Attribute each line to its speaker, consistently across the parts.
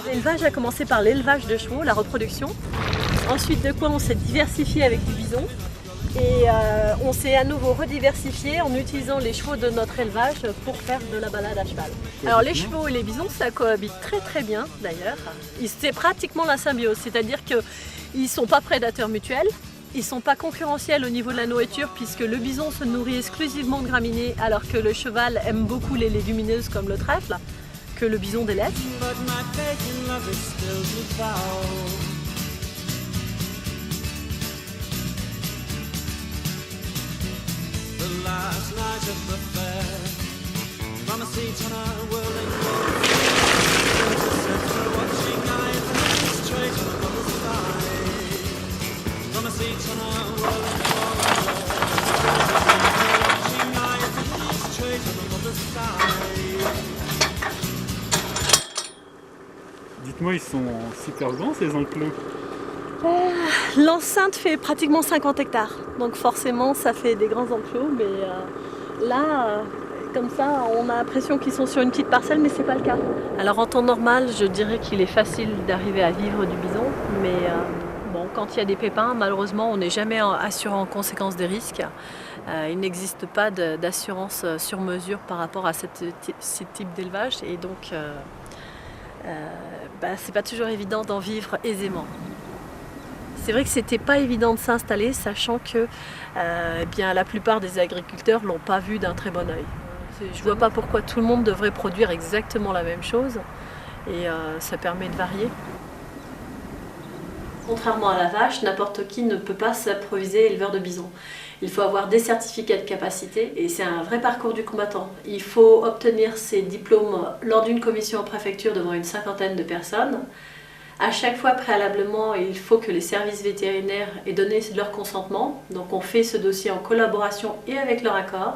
Speaker 1: L'élevage a commencé par l'élevage de chevaux, la reproduction. Ensuite de quoi on s'est diversifié avec du bison. Et on s'est à nouveau rediversifié en utilisant les chevaux de notre élevage pour faire de la balade à cheval. Alors les chevaux et les bisons, ça cohabite très très bien d'ailleurs. C'est pratiquement la symbiose, c'est-à-dire qu'ils ne sont pas prédateurs mutuels, ils ne sont pas concurrentiels au niveau de la nourriture puisque le bison se nourrit exclusivement de graminées alors que le cheval aime beaucoup les légumineuses comme le trèfle, que le bison délaisse.
Speaker 2: Dites-moi, ils sont super grands ces enclos?
Speaker 1: L'enceinte fait pratiquement 50 hectares, donc forcément ça fait des grands enclos, mais là, comme ça, on a l'impression qu'ils sont sur une petite parcelle, mais c'est pas le cas. Alors en temps normal, je dirais qu'il est facile d'arriver à vivre du bison, mais bon, quand il y a des pépins, malheureusement, on n'est jamais assuré en conséquence des risques. Il n'existe pas d'assurance sur mesure par rapport à ce type d'élevage, et donc c'est pas toujours évident d'en vivre aisément. C'est vrai que c'était pas évident de s'installer, sachant que la plupart des agriculteurs l'ont pas vu d'un très bon œil. Je vois pas pourquoi tout le monde devrait produire exactement la même chose, et ça permet de varier. Contrairement à la vache, n'importe qui ne peut pas s'improviser éleveur de bison. Il faut avoir des certificats de capacité et c'est un vrai parcours du combattant. Il faut obtenir ses diplômes lors d'une commission en préfecture devant une 50aine de personnes. À chaque fois, préalablement, il faut que les services vétérinaires aient donné leur consentement. Donc on fait ce dossier en collaboration et avec leur accord.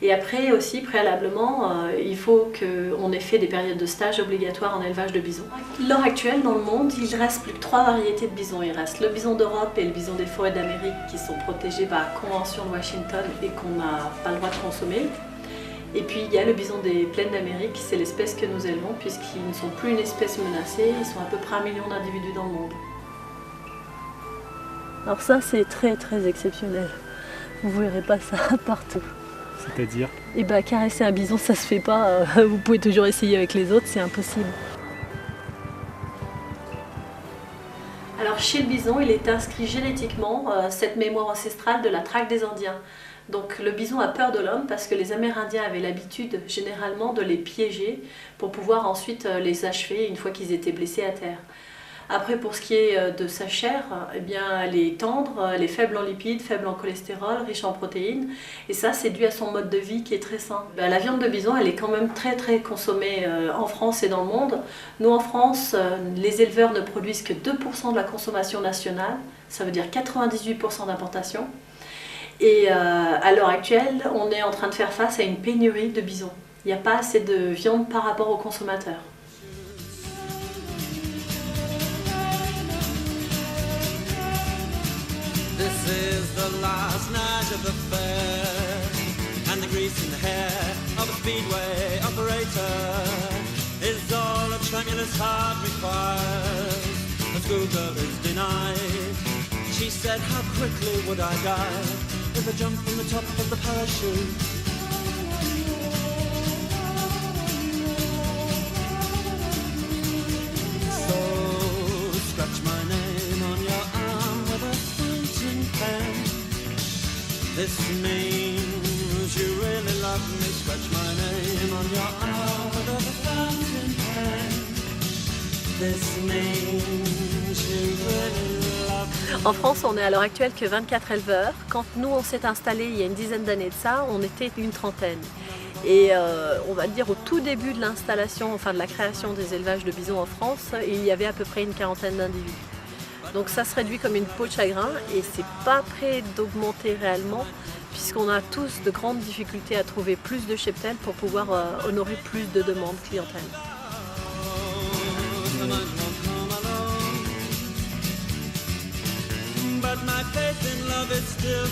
Speaker 1: Et après aussi, préalablement, il faut qu'on ait fait des périodes de stage obligatoires en élevage de bisons. À l'heure actuelle, dans le monde, il ne reste plus que 3 variétés de bisons. Il reste le bison d'Europe et le bison des forêts d'Amérique qui sont protégés par la Convention de Washington et qu'on n'a pas le droit de consommer. Et puis il y a le bison des plaines d'Amérique, c'est l'espèce que nous élevons puisqu'ils ne sont plus une espèce menacée, ils sont à peu près 1 million d'individus dans le monde. Alors ça c'est très très exceptionnel, vous ne verrez pas ça partout.
Speaker 2: C'est-à-dire?
Speaker 1: Et caresser un bison ça se fait pas, vous pouvez toujours essayer avec les autres, c'est impossible. Alors chez le bison, il est inscrit génétiquement cette mémoire ancestrale de la traque des Indiens. Donc le bison a peur de l'homme parce que les Amérindiens avaient l'habitude généralement de les piéger pour pouvoir ensuite les achever une fois qu'ils étaient blessés à terre. Après pour ce qui est de sa chair, elle est tendre, elle est faible en lipides, faible en cholestérol, riche en protéines et ça c'est dû à son mode de vie qui est très sain. La viande de bison elle est quand même très très consommée en France et dans le monde. Nous en France, les éleveurs ne produisent que 2% de la consommation nationale, ça veut dire 98% d'importation. Et à l'heure actuelle, on est en train de faire face à une pénurie de bisons. Il n'y a pas assez de viande par rapport aux consommateurs. This is the last night of the fair, and the grease in the hair of a speedway operator is all a tremulous heart requires. The schoolgirl is denied. She said, how quickly would I die if I jumped from the top of the parachute? So scratch my name on your arm with a fountain pen. This means you really love me. Scratch my name on your arm with a fountain pen. This means you really love me. En France, on est à l'heure actuelle que 24 éleveurs. Quand nous, on s'est installés il y a une dizaine d'années de ça, on était une trentaine. Et on va dire au tout début de l'installation, enfin de la création des élevages de bisons en France, il y avait à peu près une quarantaine d'individus. Donc ça se réduit comme une peau de chagrin et c'est pas prêt d'augmenter réellement puisqu'on a tous de grandes difficultés à trouver plus de cheptels pour pouvoir honorer plus de demandes clientèle. But my faith in love is still